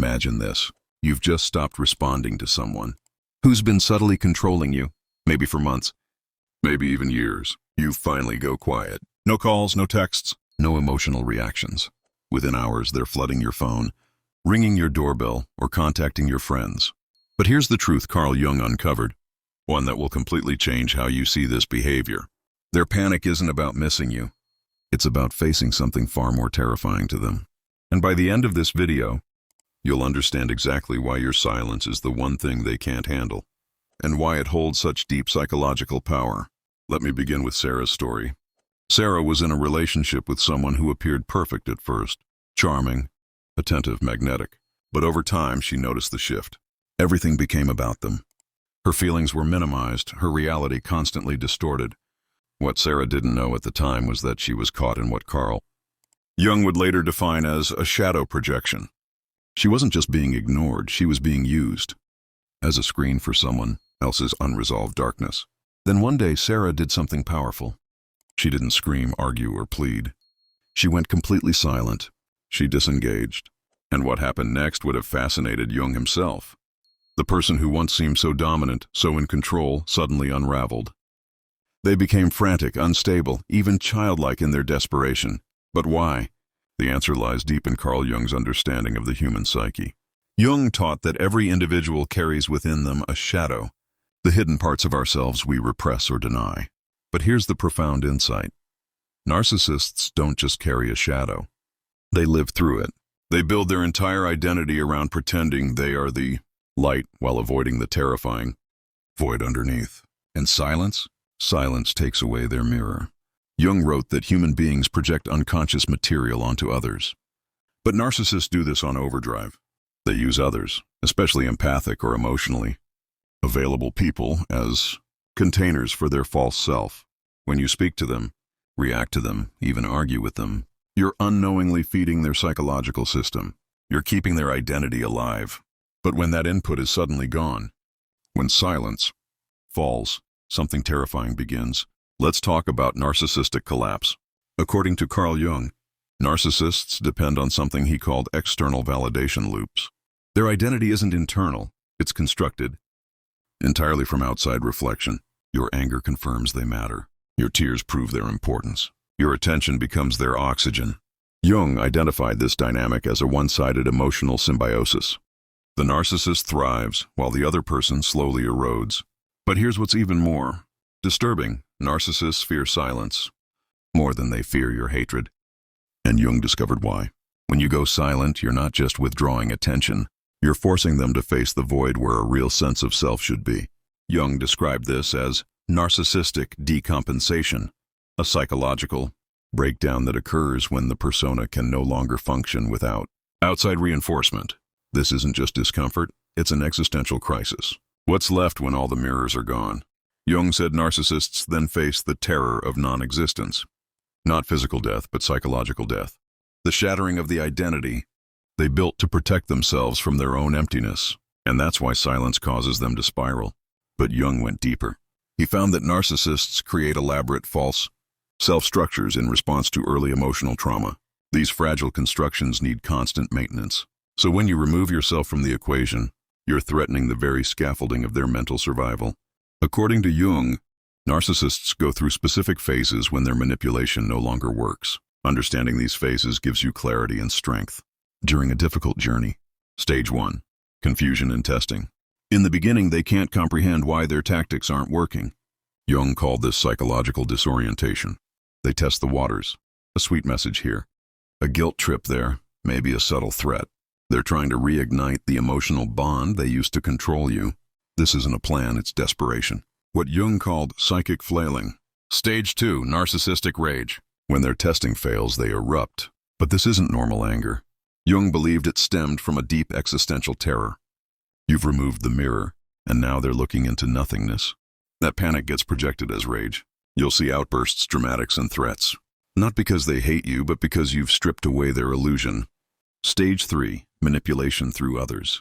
Imagine this. You've just stopped responding to someone who's been subtly controlling you, maybe for months, maybe even years. You finally go quiet. No calls, no texts, no emotional reactions. Within hours, they're flooding your phone, ringing your doorbell, or contacting your friends. But here's the truth Carl Jung uncovered, one that will completely change how you see this behavior. Their panic isn't about missing you. It's about facing something far more terrifying to them. And by the end of this video, you'll understand exactly why your silence is the one thing they can't handle, and why it holds such deep psychological power. Let me begin with Sarah's story. Sarah was in a relationship with someone who appeared perfect at first, charming, attentive, magnetic. But over time, she noticed the shift. Everything became about them. Her feelings were minimized, her reality constantly distorted. What Sarah didn't know at the time was that she was caught in what Carl Jung would later define as a shadow projection. She wasn't just being ignored, she was being used as a screen for someone else's unresolved darkness. Then one day, Sarah did something powerful. She didn't scream, argue, or plead. She went completely silent. She disengaged. And what happened next would have fascinated Jung himself. The person who once seemed so dominant, so in control, suddenly unraveled. They became frantic, unstable, even childlike in their desperation. But why? The answer lies deep in Carl Jung's understanding of the human psyche. Jung taught that every individual carries within them a shadow, the hidden parts of ourselves we repress or deny. But here's the profound insight. Narcissists don't just carry a shadow. They live through it. They build their entire identity around pretending they are the light while avoiding the terrifying void underneath. And silence? Silence takes away their mirror. Jung wrote that human beings project unconscious material onto others. But narcissists do this on overdrive. They use others, especially empathic or emotionally available people, as containers for their false self. When you speak to them, react to them, even argue with them, you're unknowingly feeding their psychological system. You're keeping their identity alive. But when that input is suddenly gone, when silence falls, something terrifying begins. Let's talk about narcissistic collapse. According to Carl Jung, narcissists depend on something he called external validation loops. Their identity isn't internal, it's constructed entirely from outside reflection. Your anger confirms they matter. Your tears prove their importance. Your attention becomes their oxygen. Jung identified this dynamic as a one-sided emotional symbiosis. The narcissist thrives while the other person slowly erodes. But here's what's even more disturbing. Narcissists fear silence more than they fear your hatred. And Jung discovered why. When you go silent, you're not just withdrawing attention. You're forcing them to face the void where a real sense of self should be. Jung described this as narcissistic decompensation, a psychological breakdown that occurs when the persona can no longer function without outside reinforcement. This isn't just discomfort, it's an existential crisis. What's left when all the mirrors are gone? Jung said narcissists then face the terror of non-existence. Not physical death, but psychological death. The shattering of the identity they built to protect themselves from their own emptiness. And that's why silence causes them to spiral. But Jung went deeper. He found that narcissists create elaborate false self-structures in response to early emotional trauma. These fragile constructions need constant maintenance. So when you remove yourself from the equation, you're threatening the very scaffolding of their mental survival. According to Jung, narcissists go through specific phases when their manipulation no longer works. Understanding these phases gives you clarity and strength. During a difficult journey. Stage 1. Confusion and testing. In the beginning, they can't comprehend why their tactics aren't working. Jung called this psychological disorientation. They test the waters. A sweet message here. A guilt trip there, maybe a subtle threat. They're trying to reignite the emotional bond they used to control you. This isn't a plan, it's desperation. What Jung called psychic flailing. Stage 2. Narcissistic rage. When their testing fails, they erupt. But this isn't normal anger. Jung believed it stemmed from a deep existential terror. You've removed the mirror, and now they're looking into nothingness. That panic gets projected as rage. You'll see outbursts, dramatics, and threats. Not because they hate you, but because you've stripped away their illusion. Stage 3. Manipulation through others.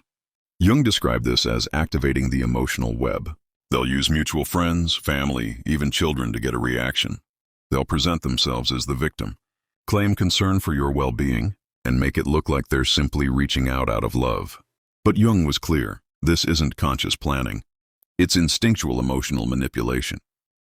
Jung described this as activating the emotional web. They'll use mutual friends, family, even children to get a reaction. They'll present themselves as the victim, claim concern for your well-being, and make it look like they're simply reaching out of love. But Jung was clear. This isn't conscious planning. It's instinctual emotional manipulation.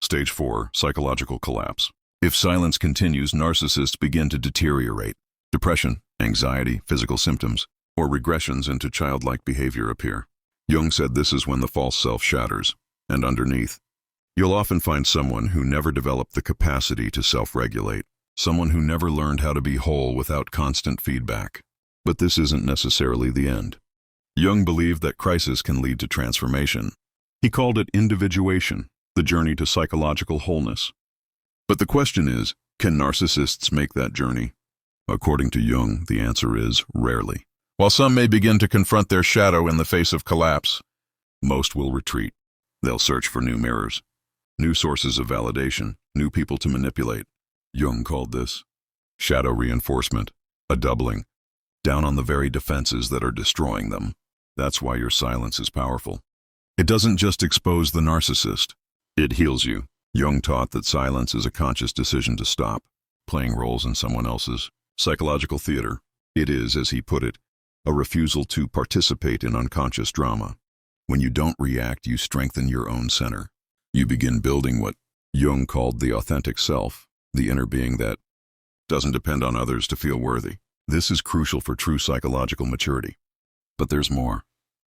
Stage 4, psychological collapse. If silence continues, narcissists begin to deteriorate. Depression, anxiety, physical symptoms, or regressions into childlike behavior appear. Jung said this is when the false self shatters, and underneath, you'll often find someone who never developed the capacity to self-regulate, someone who never learned how to be whole without constant feedback. But this isn't necessarily the end. Jung believed that crisis can lead to transformation. He called it individuation, the journey to psychological wholeness. But the question is, can narcissists make that journey? According to Jung, the answer is rarely. While some may begin to confront their shadow in the face of collapse, most will retreat. They'll search for new mirrors, new sources of validation, new people to manipulate. Jung called this shadow reinforcement, a doubling, down on the very defenses that are destroying them. That's why your silence is powerful. It doesn't just expose the narcissist, it heals you. Jung taught that silence is a conscious decision to stop playing roles in someone else's psychological theater. It is, as he put it, a refusal to participate in unconscious drama. When you don't react, you strengthen your own center. You begin building what Jung called the authentic self, the inner being that doesn't depend on others to feel worthy. This is crucial for true psychological maturity. But there's more.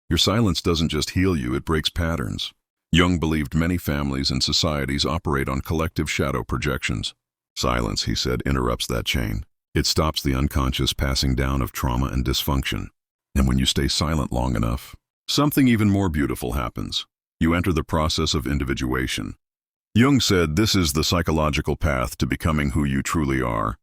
Your silence doesn't just heal you, it breaks patterns. Jung believed many families and societies operate on collective shadow projections. Silence, he said, interrupts that chain. It stops the unconscious passing down of trauma and dysfunction. And when you stay silent long enough, something even more beautiful happens. You enter the process of individuation. Jung said this is the psychological path to becoming who you truly are,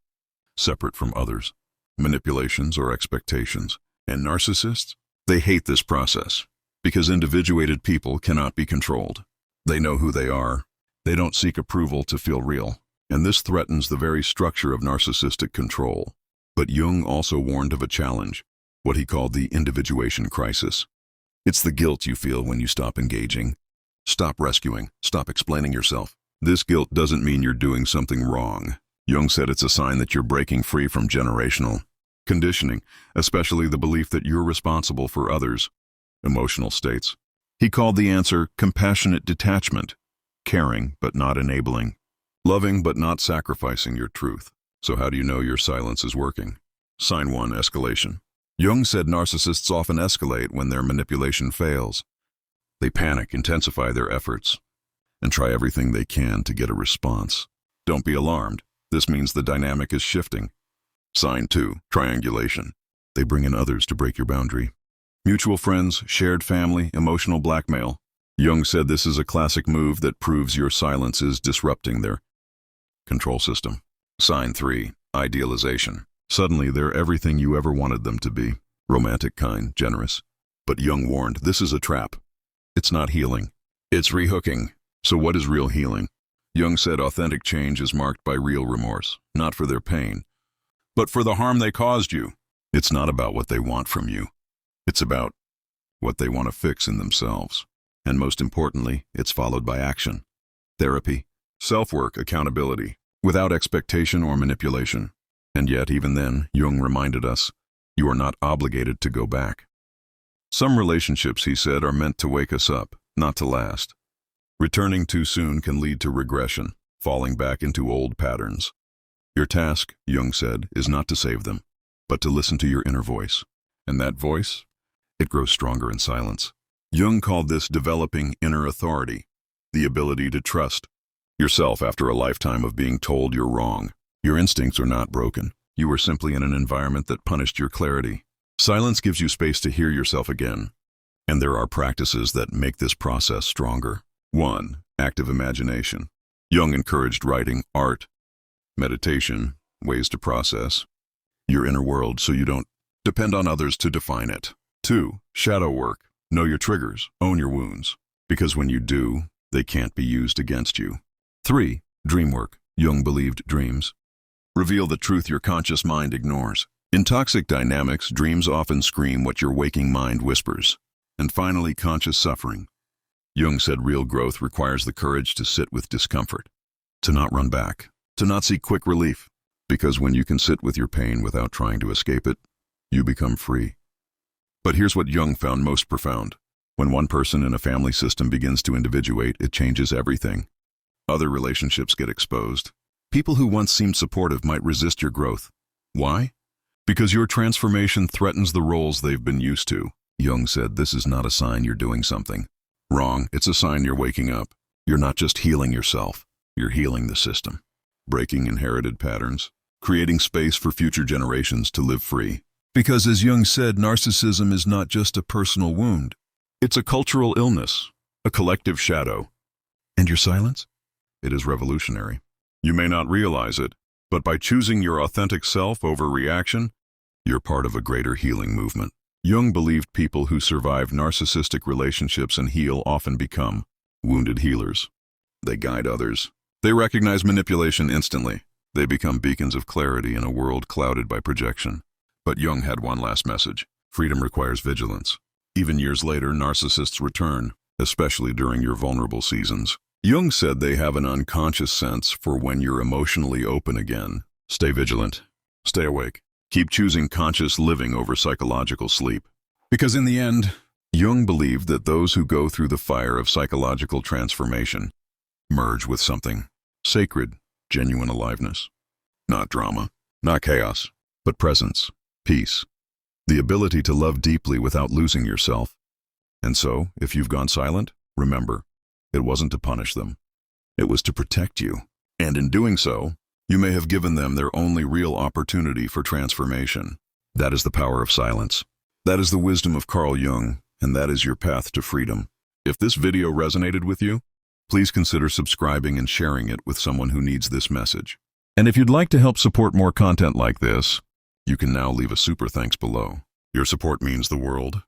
separate from others, manipulations, or expectations. And narcissists? They hate this process, because individuated people cannot be controlled. They know who they are. They don't seek approval to feel real. And this threatens the very structure of narcissistic control. But Jung also warned of a challenge, what he called the individuation crisis. It's the guilt you feel when you stop engaging. Stop rescuing. Stop explaining yourself. This guilt doesn't mean you're doing something wrong. Jung said it's a sign that you're breaking free from generational conditioning, especially the belief that you're responsible for others' emotional states. He called the answer compassionate detachment, caring but not enabling, loving but not sacrificing your truth. So how do you know your silence is working? Sign 1, escalation. Jung said narcissists often escalate when their manipulation fails. They panic, intensify their efforts, and try everything they can to get a response. Don't be alarmed. This means the dynamic is shifting. Sign 2, triangulation. They bring in others to break your boundary. Mutual friends, shared family, emotional blackmail. Jung said this is a classic move that proves your silence is disrupting their control system. Sign 3, idealization. Suddenly they're everything you ever wanted them to be. Romantic, kind, generous. But Jung warned, this is a trap. It's not healing. It's rehooking. So what is real healing? Jung said authentic change is marked by real remorse, not for their pain, but for the harm they caused you. It's not about what they want from you. It's about what they want to fix in themselves. And most importantly, it's followed by action. Therapy, self-work, accountability, without expectation or manipulation. And yet, even then, Jung reminded us, you are not obligated to go back. Some relationships, he said, are meant to wake us up, not to last. Returning too soon can lead to regression, falling back into old patterns. Your task, Jung said, is not to save them, but to listen to your inner voice. And that voice, it grows stronger in silence. Jung called this developing inner authority, the ability to trust yourself after a lifetime of being told you're wrong. Your instincts are not broken. You were simply in an environment that punished your clarity. Silence gives you space to hear yourself again. And there are practices that make this process stronger. 1, active imagination. Jung encouraged writing, art, meditation, ways to process your inner world so you don't depend on others to define it. 2, shadow work. Know your triggers, own your wounds, because when you do, they can't be used against you. 3, dream work. Jung believed dreams reveal the truth your conscious mind ignores. In toxic dynamics, dreams often scream what your waking mind whispers. And finally, conscious suffering. Jung said real growth requires the courage to sit with discomfort, to not run back, to not seek quick relief, Because when you can sit with your pain without trying to escape it, you become free. But here's what Jung found most profound. When one person in a family system begins to individuate, it changes everything. Other relationships get exposed. People who once seemed supportive might resist your growth. Why? Because your transformation threatens the roles they've been used to. Jung said this is not a sign you're doing something wrong. It's a sign you're waking up. You're not just healing yourself, you're healing the system. Breaking inherited patterns, creating space for future generations to live free. Because as Jung said, narcissism is not just a personal wound. It's a cultural illness, a collective shadow. And your silence? It is revolutionary. You may not realize it, but by choosing your authentic self over reaction, you're part of a greater healing movement. Jung believed people who survive narcissistic relationships and heal often become wounded healers. They guide others. They recognize manipulation instantly. They become beacons of clarity in a world clouded by projection. But Jung had one last message. Freedom requires vigilance. Even years later, narcissists return, especially during your vulnerable seasons. Jung said they have an unconscious sense for when you're emotionally open again. Stay vigilant. Stay awake. Keep choosing conscious living over psychological sleep. Because in the end, Jung believed that those who go through the fire of psychological transformation merge with something sacred, genuine aliveness. Not drama, not chaos, but presence, peace, the ability to love deeply without losing yourself. And so, if you've gone silent, remember, it wasn't to punish them. It was to protect you. And in doing so, you may have given them their only real opportunity for transformation. That is the power of silence. That is the wisdom of Carl Jung, and that is your path to freedom. If this video resonated with you, please consider subscribing and sharing it with someone who needs this message. And if you'd like to help support more content like this, you can now leave a super thanks below. Your support means the world.